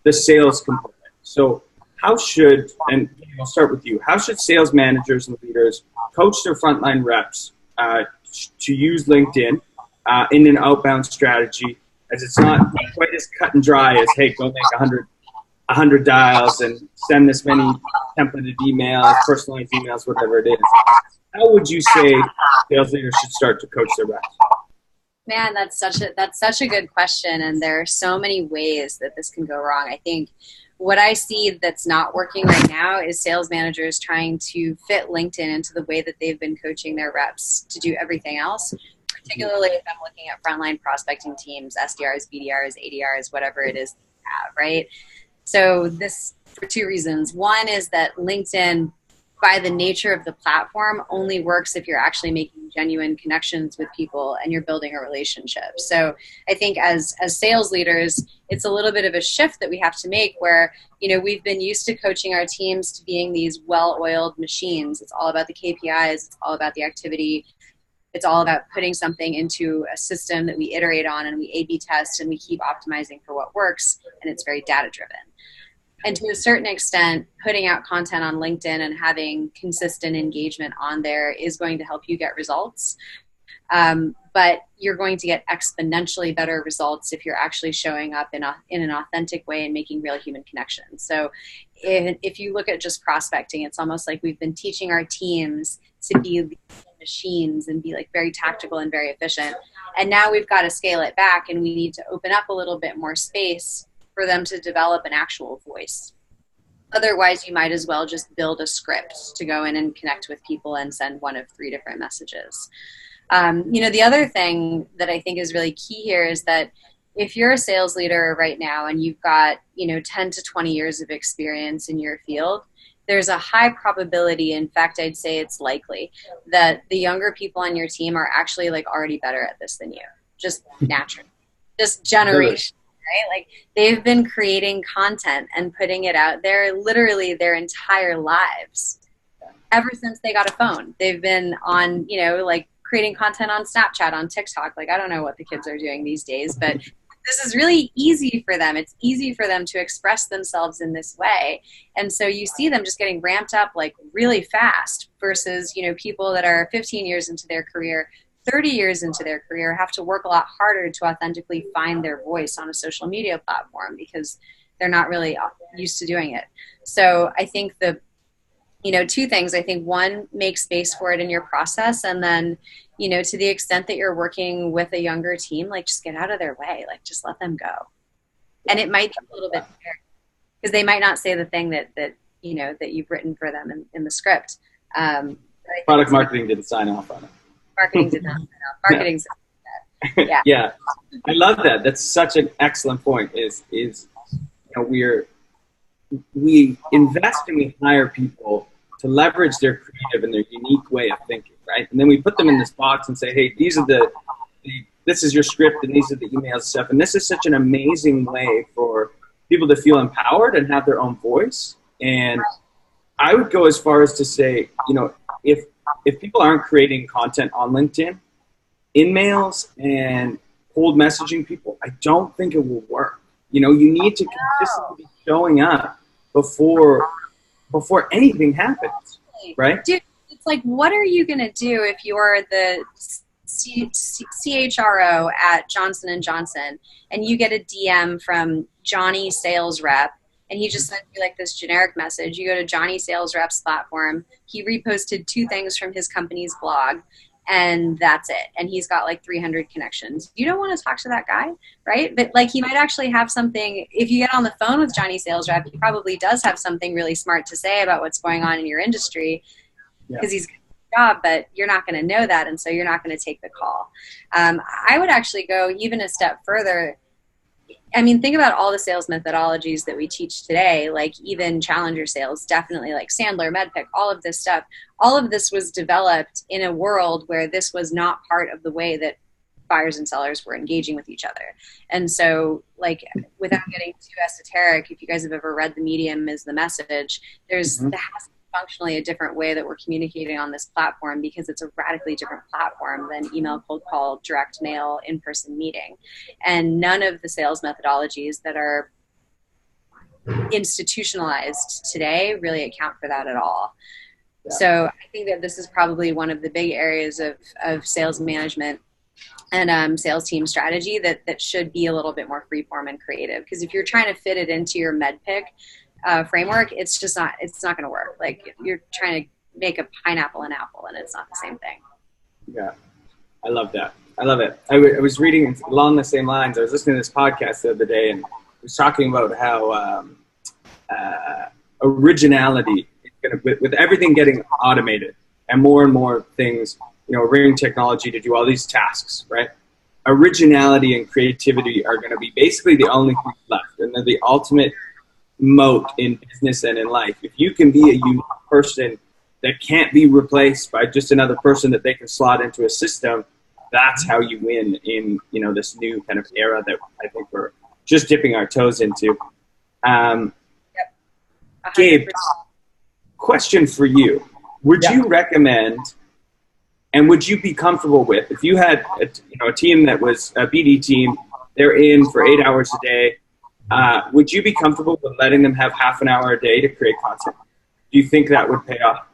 the sales component. So how should, and I'll start with you, how should sales managers and leaders coach their frontline reps to use LinkedIn in an outbound strategy, as it's not quite as cut and dry as, hey, go make 100 dials and send this many templated emails, personalized emails, whatever it is. How would you say sales leaders should start to coach their reps? Man, that's such a good question, and there are so many ways that this can go wrong. I think what I see that's not working right now is sales managers trying to fit LinkedIn into the way that they've been coaching their reps to do everything else. particularly if I'm looking at frontline prospecting teams, SDRs, BDRs, ADRs, whatever it is you have, right? So this for two reasons. One is that LinkedIn, by the nature of the platform, only works if you're actually making genuine connections with people and you're building a relationship. So I think as sales leaders, it's a little bit of a shift that we have to make where, we've been used to coaching our teams to being these well-oiled machines. It's all about the KPIs. It's all about the activity. It's all about putting something into a system that we iterate on and we A/B test and we keep optimizing for what works, and it's very data-driven. And to a certain extent, putting out content on LinkedIn and having consistent engagement on there is going to help you get results. But you're going to get exponentially better results if you're actually showing up in an authentic way and making real human connections. So if you look at just prospecting, it's almost like we've been teaching our teams to be machines and be like very tactical and very efficient. And now we've got to scale it back and we need to open up a little bit more space for them to develop an actual voice. Otherwise, you might as well just build a script to go in and connect with people and send one of 3 different messages. The other thing that I think is really key here is that if you're a sales leader right now and you've got, 10 to 20 years of experience in your field, there's a high probability, in fact, I'd say it's likely, that the younger people on your team are actually already better at this than you, just naturally, just generation. Right? Like they've been creating content and putting it out there literally their entire lives. Ever since they got a phone, they've been on, creating content on Snapchat, on TikTok. I don't know what the kids are doing these days, but this is really easy for them. It's easy for them to express themselves in this way. And so you see them just getting ramped up really fast versus, people that are 15 years into their career, 30 years into their career have to work a lot harder to authentically find their voice on a social media platform because they're not really used to doing it. So I think two things. I think one, make space for it in your process. And then, to the extent that you're working with a younger team, just get out of their way. Just let them go. And it might be a little bit fair because they might not say the thing that you've written for them in the script. Product marketing didn't sign off on it. Marketing did not sign off. Marketing said that. Yeah. Yeah. I love that. That's such an excellent point we invest and we hire people to leverage their creative and their unique way of thinking, right? And then we put them in this box and say, hey, this is your script and these are the emails and stuff. And this is such an amazing way for people to feel empowered and have their own voice. And I would go as far as to say, if people aren't creating content on LinkedIn, in-mails and cold messaging people, I don't think it will work. You need to consistently be showing up before anything happens, right? Dude, it's what are you going to do if you're the CHRO at Johnson & Johnson and you get a DM from Johnny Sales Rep and he just sent you this generic message? You go to Johnny Sales Rep's platform. He reposted 2 things from his company's blog, and that's it. And he's got 300 connections. You don't want to talk to that guy, right? But he might actually have something. If you get on the phone with Johnny Sales Rep, he probably does have something really smart to say about what's going on in your industry because he's got a job, but you're not going to know that, and so you're not going to take the call. I would actually go even a step further. I mean, think about all the sales methodologies that we teach today, even challenger sales, definitely Sandler, MedPick, all of this stuff. All of this was developed in a world where this was not part of the way that buyers and sellers were engaging with each other. And so, without getting too esoteric, if you guys have ever read The Medium is the Message, there has to be functionally a different way that we're communicating on this platform because it's a radically different platform than email, cold call, direct mail, in-person meeting. And none of the sales methodologies that are institutionalized today really account for that at all. Yeah. So I think that this is probably one of the big areas of sales management and sales team strategy that should be a little bit more freeform and creative. Because if you're trying to fit it into your MedPick framework, it's not going to work. You're trying to make a pineapple an apple, and it's not the same thing. Yeah, I love that. I love it. I was reading along the same lines. I was listening to this podcast the other day, and it was talking about how originality is going to, with everything getting automated and more things ring technology to do all these tasks, right? Originality and creativity are going to be basically the only thing left, and they're the ultimate moat in business and in life. If you can be a unique person that can't be replaced by just another person that they can slot into a system, that's how you win in this new kind of era that I think we're just dipping our toes into. Gabe, question for you: would you recommend, and would you be comfortable with, if you had a team that was a BD team, they're in for 8 hours a day, would you be comfortable with letting them have half an hour a day to create content? Do you think that would pay off?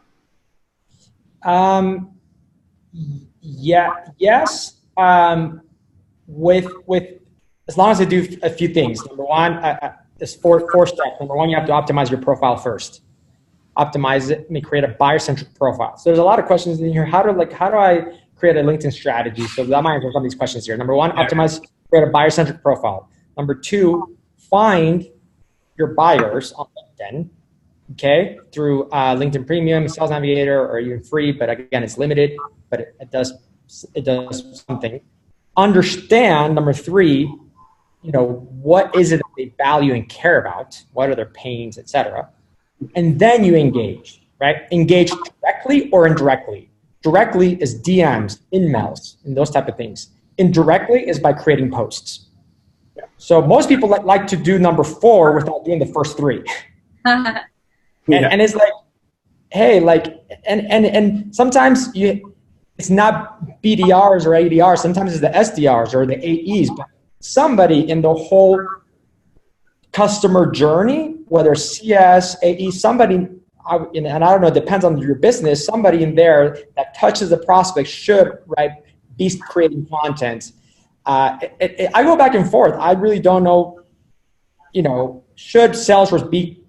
Yes. With as long as they do a few things. Number one, there's four steps. Number one, you have to optimize your profile first. Optimize it and create a buyer-centric profile. So there's a lot of questions in here. How do I create a LinkedIn strategy? So that might answer some of these questions here. Number one, optimize, create a buyer-centric profile. Number two, find your buyers on LinkedIn, okay, through LinkedIn Premium, Sales Navigator, or even free, but again, it's limited, but it does something. Understand, number three, what is it that they value and care about? What are their pains, etc. And then you engage, right? Engage directly or indirectly. Directly is DMs, emails, and those type of things. Indirectly is by creating posts. So most people like to do number four without doing the first three. And it's like, hey, and sometimes it's not BDRs or ADRs. Sometimes it's the SDRs or the AEs, but somebody in the whole customer journey, whether CS, AE, somebody, and I don't know, it depends on your business, somebody in there that touches the prospect should, right, be creating content. I go back and forth. I really don't know, should Salesforce be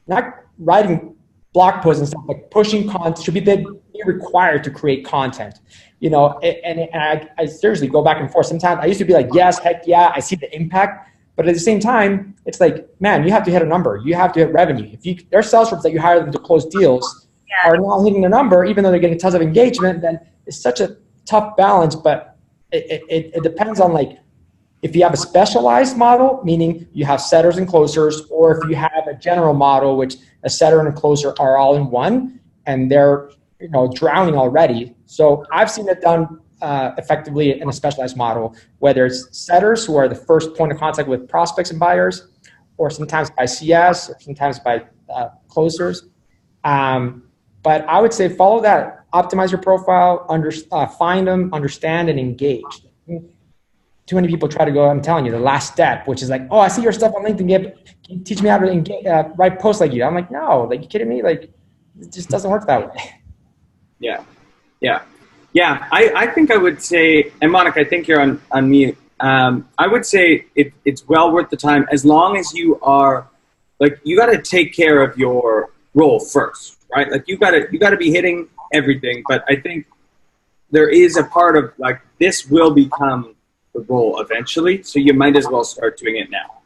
not writing blog posts and stuff, but pushing content? Should they be required to create content? And I seriously go back and forth. Sometimes I used to be like, yes, heck yeah, I see the impact. But at the same time, it's like, man, you have to hit a number. You have to hit revenue. If there's sales reps that you hire them to close deals are not hitting the number, even though they're getting tons of engagement, then it's such a tough balance. But it depends on, like, if you have a specialized model, meaning you have setters and closers, or if you have a general model, which a setter and a closer are all in one, and they're drowning already. So I've seen it done effectively in a specialized model, whether it's setters who are the first point of contact with prospects and buyers, or sometimes by CS, or sometimes by closers. But I would say follow that, optimize your profile, find them, understand, and engage. Too many people try to go, I'm telling you, the last step, which is like, oh, I see your stuff on LinkedIn, Gabe. Can you teach me how to engage, write posts like you? I'm like, no, like, you kidding me? Like, it just doesn't work that way. Yeah, I think I would say, and Monica, I think you're on mute. I would say it's well worth the time, as long as you are, like, you got to take care of your role first, right? Like, you got to be hitting everything. But I think there is a part of, like, this will become the role eventually, so you might as well start doing it now.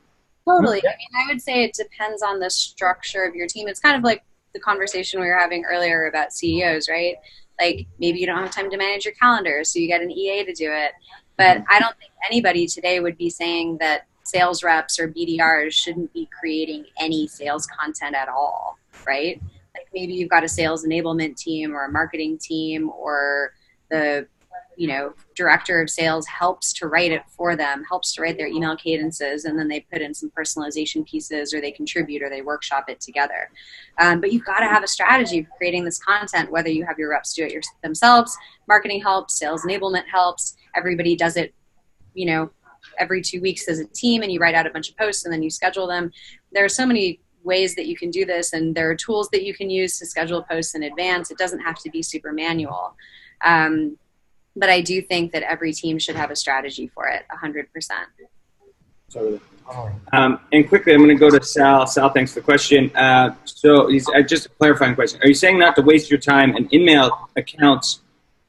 Totally. I mean, I would say it depends on the structure of your team. It's kind of like the conversation we were having earlier about CEOs, right? Like, maybe you don't have time to manage your calendar, so you get an EA to do it. But I don't think anybody today would be saying that sales reps or BDRs shouldn't be creating any sales content at all, right? Like, maybe you've got a sales enablement team or a marketing team, or the director of sales helps to write it for them, helps to write their email cadences, and then they put in some personalization pieces, or they contribute, or they workshop it together. But you've got to have a strategy for creating this content, whether you have your reps do it themselves, marketing helps, sales enablement helps, everybody does it, every 2 weeks as a team, and you write out a bunch of posts and then you schedule them. There are so many ways that you can do this, and there are tools that you can use to schedule posts in advance. It doesn't have to be super manual. But I do think that every team should have a strategy for it, 100%. Totally. And quickly, I'm going to go to Sal. Sal, thanks for the question. So he's just a clarifying question. Are you saying not to waste your time and email accounts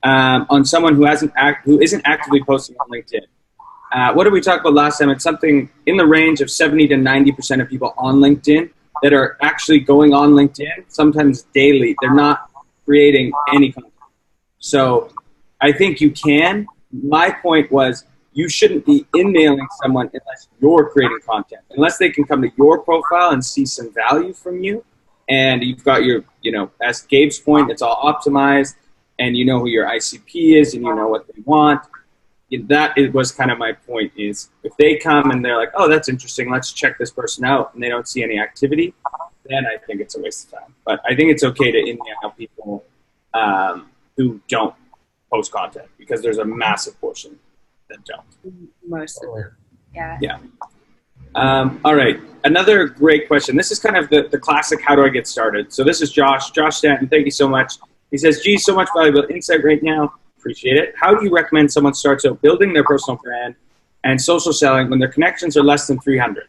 on someone who isn't actively posting on LinkedIn? What did we talk about last time? It's something in the range of 70 to 90% of people on LinkedIn that are actually going on LinkedIn, sometimes daily. They're not creating any content. So I think you can. My point was you shouldn't be emailing someone unless you're creating content, unless they can come to your profile and see some value from you. And you've got your, as Gabe's point, it's all optimized and you know who your ICP is and you know what they want. That was kind of my point is if they come and they're like, oh, that's interesting, let's check this person out, and they don't see any activity, then I think it's a waste of time. But I think it's okay to email people who don't post content because there's a massive portion that don't. Most of them, yeah. Yeah. All right. Another great question. This is kind of the classic, how do I get started? So this is Josh. Josh Stanton, thank you so much. He says, geez, so much valuable insight right now. Appreciate it. How do you recommend someone starts out building their personal brand and social selling when their connections are less than 300?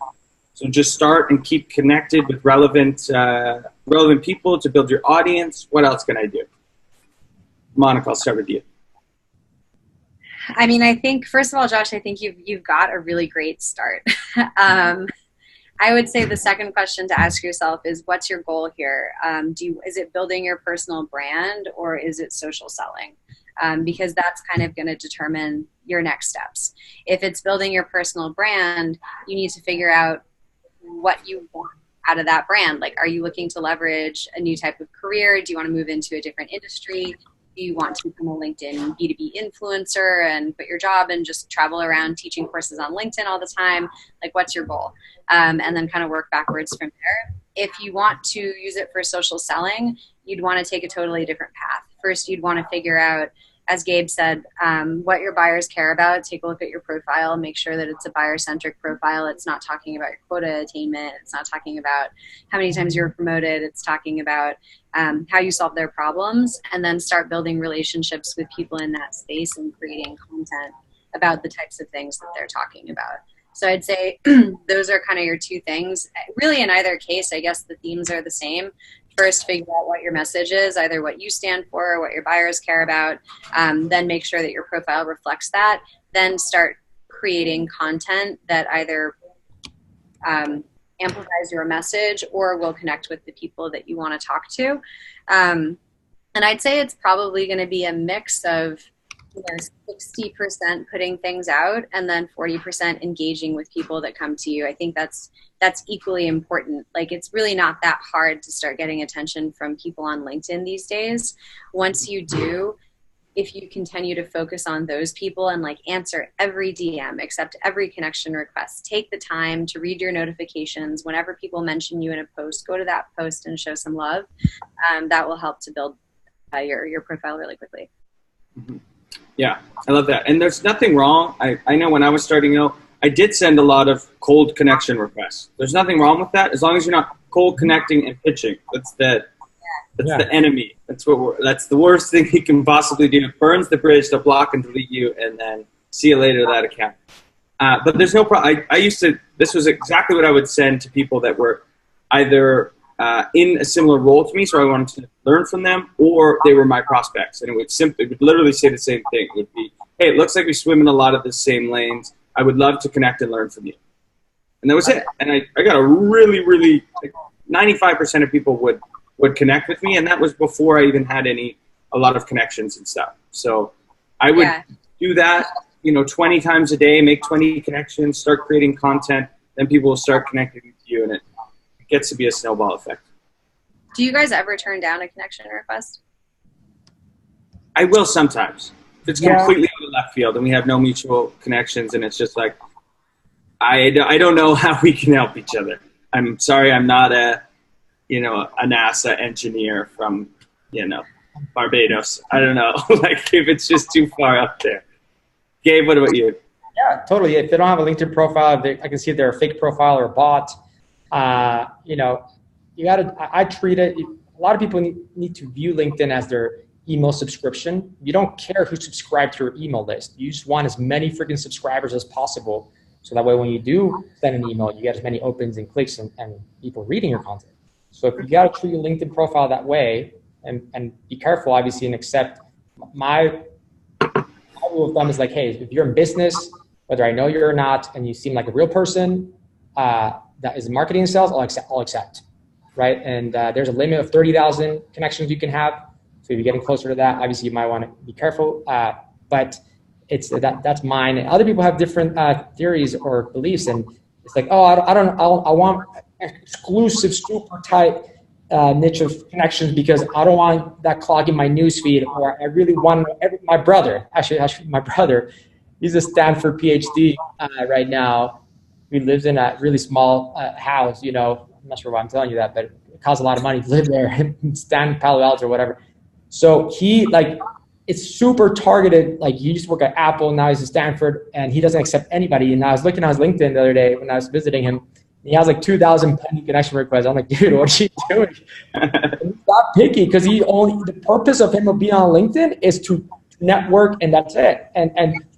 So just start and keep connected with relevant people to build your audience. What else can I do? Monica, I'll start with you. I mean, I think, first of all, Josh, I think you've got a really great start. I would say the second question to ask yourself is, what's your goal here? Is it building your personal brand or is it social selling? Because that's kind of going to determine your next steps. If it's building your personal brand, you need to figure out what you want out of that brand. Like, are you looking to leverage a new type of career? Do you want to move into a different industry? Do you want to become a LinkedIn B2B influencer and quit your job and just travel around teaching courses on LinkedIn all the time? Like, what's your goal? And then kind of work backwards from there. If you want to use it for social selling, you'd want to take a totally different path. First, you'd want to figure out, as Gabe said, what your buyers care about. Take a look at your profile. Make sure that it's a buyer-centric profile. It's not talking about your quota attainment. It's not talking about how many times you were promoted. It's talking about how you solve their problems, and then start building relationships with people in that space and creating content about the types of things that they're talking about. So I'd say those are kind of your two things. Really, in either case, I guess the themes are the same. First, figure out what your message is, either what you stand for or what your buyers care about. Then make sure that your profile reflects that. Then start creating content that either amplifies your message or will connect with the people that you want to talk to. And I'd say it's probably going to be a mix of 60% putting things out and then 40% engaging with people that come to you. I think that's equally important. Like, it's really not that hard to start getting attention from people on LinkedIn these days. Once you do, if you continue to focus on those people and like answer every DM, accept every connection request, take the time to read your notifications. Whenever people mention you in a post, go to that post and show some love. That will help to build your profile really quickly. Mm-hmm. Yeah, I love that. And there's nothing wrong. I know when I was starting out, I did send a lot of cold connection requests. There's nothing wrong with that as long as you're not cold connecting and pitching. That's the enemy. That's the worst thing you can possibly do. It burns the bridge, to block and delete you, and then see you later, that account. But there's no problem. This was exactly what I would send to people that were either in a similar role to me, so I wanted to learn from them, or they were my prospects. And it would literally say the same thing. It would be, hey, it looks like we swim in a lot of the same lanes. I would love to connect and learn from you. And that was it. And I got a really, really, 95% of people would connect with me, and that was before I even had a lot of connections and stuff. So I would do that, 20 times a day, make 20 connections, start creating content, then people will start connecting with you, and it gets to be a snowball effect. Do you guys ever turn down a connection request? I will sometimes. If it's completely out of left field and we have no mutual connections and it's just like, I don't know how we can help each other. I'm sorry, I'm not a NASA engineer from, Barbados. I don't know. Like, if it's just too far up there. Gabe, what about you? Yeah, totally. If they don't have a LinkedIn profile, I can see if they're a fake profile or a bot. I treat it, a lot of people need to view LinkedIn as their email subscription. You don't care who subscribed to your email list. You just want as many freaking subscribers as possible. So that way, when you do send an email, you get as many opens and clicks and people reading your content. So if you got to treat your LinkedIn profile that way, and be careful, obviously, and accept my rule of thumb is like, hey, if you're in business, whether I know you or not, and you seem like a real person that is marketing and sales, I'll accept, right? And there's a limit of 30,000 connections you can have. So So if you're getting closer to that, obviously you might want to be careful. But that's mine. And other people have different theories or beliefs, and it's like, oh, I want exclusive, super tight niche of connections because I don't want that clogging my newsfeed, or I really want my brother. Actually, my brother, he's a Stanford PhD right now. He lives in a really small house. You know, I'm not sure why I'm telling you that, but it costs a lot of money to live there in Palo Alto or whatever. So he it's super targeted. Like, he used to work at Apple, now he's at Stanford, and he doesn't accept anybody. And I was looking at his LinkedIn the other day when I was visiting him. He has like 2,000 pending connection requests. I'm like, dude, what are you doing? He's not picky, because the purpose of him being on LinkedIn is to network, and that's it.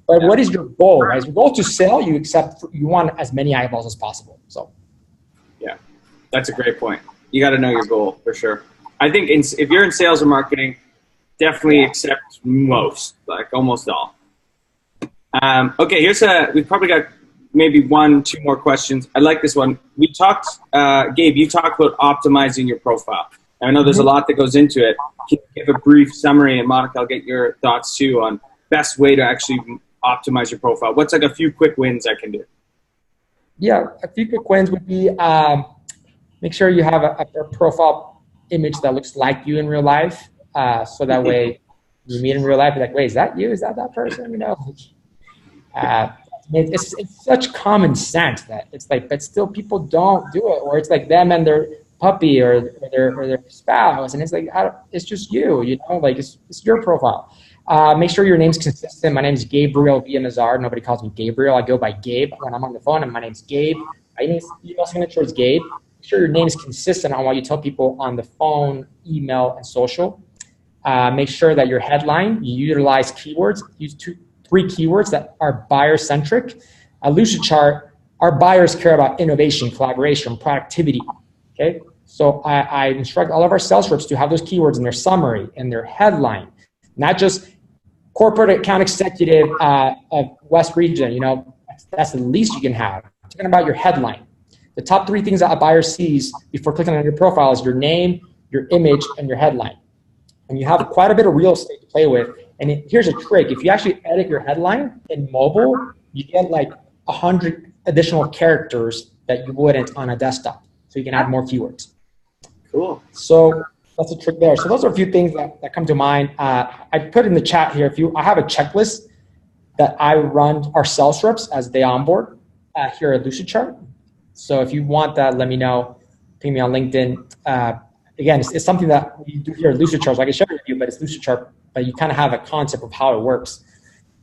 But what is your goal? Right? Is your goal to sell? You want as many eyeballs as possible. So, yeah, that's a great point. You got to know your goal for sure. I think if you're in sales or marketing, definitely accept most, like almost all. Okay, we've probably got maybe 1-2 more questions. I like this one. We talked, Gabe, you talked about optimizing your profile. I know there's a lot that goes into it. Can you give a brief summary, and Monica, I'll get your thoughts too on best way to actually optimize your profile. What's like a few quick wins I can do? Yeah, a few quick wins would be make sure you have a profile image that looks like you in real life. So that way you meet in real life, you're like, wait, is that you? Is that person? You know, it's such common sense that it's like, but still people don't do it, or it's like them and their puppy or their spouse, and it's like, it's just you know, like it's your profile. Make sure your name's consistent. My name's Gabriel Villamizar. Nobody calls me Gabriel. I go by Gabe when I'm on the phone, and my name's Gabe. My email signature is Gabe. Make sure your name is consistent on what you tell people on the phone, email, and social. Make sure that your headline, you utilize keywords. Use 3 keywords that are buyer-centric. At Lucidchart, our buyers care about innovation, collaboration, productivity. Okay, so I instruct all of our sales reps to have those keywords in their summary, in their headline, not just corporate account executive of West Region. You know, that's the least you can have. Talking about your headline. The top 3 things that a buyer sees before clicking on your profile is your name, your image, and your headline. And you have quite a bit of real estate to play with. And here's a trick. If you actually edit your headline in mobile, you get like 100 additional characters that you wouldn't on a desktop. So you can add more keywords. Cool. So that's a trick there. So those are a few things that come to mind. I put in the chat here, I have a checklist that I run our sales reps as they onboard here at Lucidchart. So if you want that, let me know. Ping me on LinkedIn. Again, it's something that we do here at Lucidchart. So I can share it with you, but it's Lucidchart. But you kind of have a concept of how it works.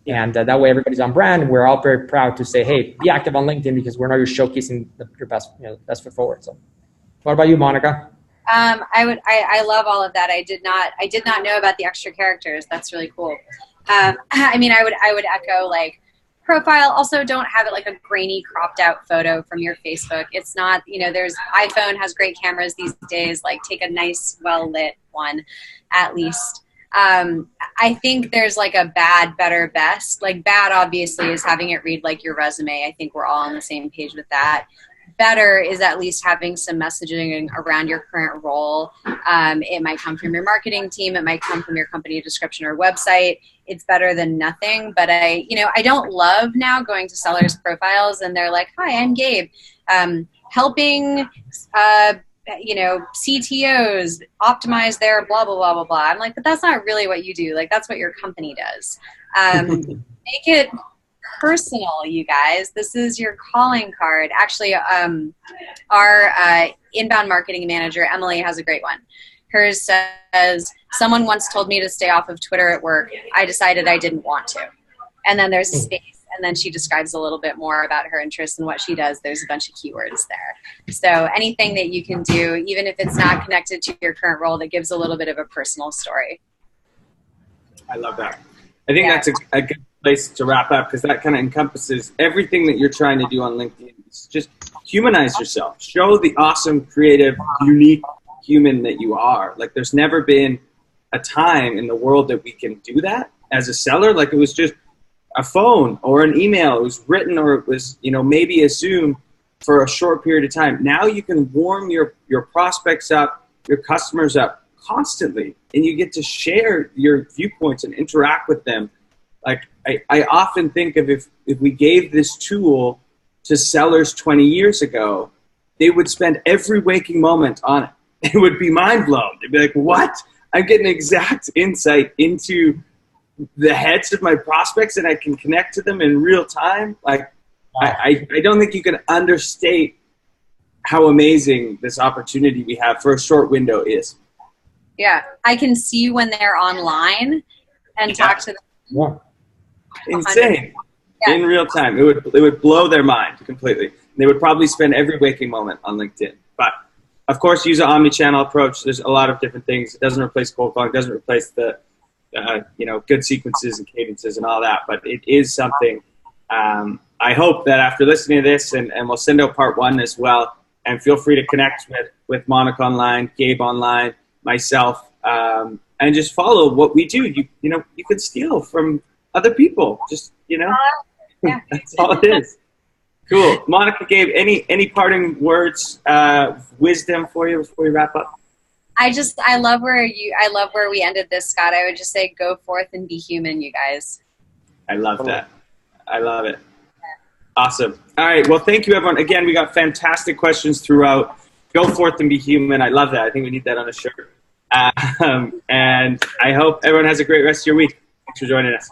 And that way everybody's on brand. We're all very proud to say, hey, be active on LinkedIn, because we're you're showcasing your best foot forward. So what about you, Monica? I love all of that. I did not know about the extra characters. That's really cool. I mean, I would echo, like, profile. Also, don't have it like a grainy, cropped out photo from your Facebook. It's not, there's iPhone has great cameras these days. Like, take a nice, well lit one, at least. I think there's like a bad, better, best. Like, bad obviously is having it read like your resume. I think we're all on the same page with that. Better is at least having some messaging around your current role. It might come from your marketing team. It might come from your company description or website. It's better than nothing. But I don't love now going to sellers' profiles and they're like, hi, I'm Gabe, helping, CTOs optimize their blah, blah, blah, blah, blah. I'm like, but that's not really what you do. Like, that's what your company does. Make it personal, you guys. This is your calling card. Actually, our inbound marketing manager, Emily, has a great one. Hers says, someone once told me to stay off of Twitter at work. I decided I didn't want to. And then there's a space, and then she describes a little bit more about her interests and what she does. There's a bunch of keywords there. So anything that you can do, even if it's not connected to your current role, that gives a little bit of a personal story. I love that. I think that's a good place to wrap up, because that kind of encompasses everything that you're trying to do on LinkedIn. It's just humanize yourself. Show the awesome, creative, unique human that you are. Like, there's never been a time in the world that we can do that as a seller. Like, it was just a phone or an email. It was written, or it was, maybe a Zoom for a short period of time. Now you can warm your prospects up, your customers up constantly, and you get to share your viewpoints and interact with them. Like I often think of if we gave this tool to sellers 20 years ago, they would spend every waking moment on it. It would be mind blown. They'd be like, what? I'm getting exact insight into the heads of my prospects, and I can connect to them in real time. Like, I don't think you can understate how amazing this opportunity we have for a short window is. Yeah, I can see when they're online and talk to them. Yeah. Insane. Yeah. In real time. It would blow their mind completely. They would probably spend every waking moment on LinkedIn. But of course, use an omni-channel approach. There's a lot of different things. It doesn't replace cold calling. It doesn't replace the good sequences and cadences and all that. But it is something. I hope that after listening to this, and we'll send out part 1 as well. And feel free to connect with Monica online, Gabe online, myself, and just follow what we do. You can steal from other people. Just Yeah. that's all it is. Cool. Monica, Gabe, any parting words, wisdom for you before we wrap up? I love where we ended this, Scott. I would just say, go forth and be human, you guys. I love that. I love it. Awesome. All right. Well, thank you, everyone. Again, we got fantastic questions throughout. Go forth and be human. I love that. I think we need that on a shirt. And I hope everyone has a great rest of your week. Thanks for joining us.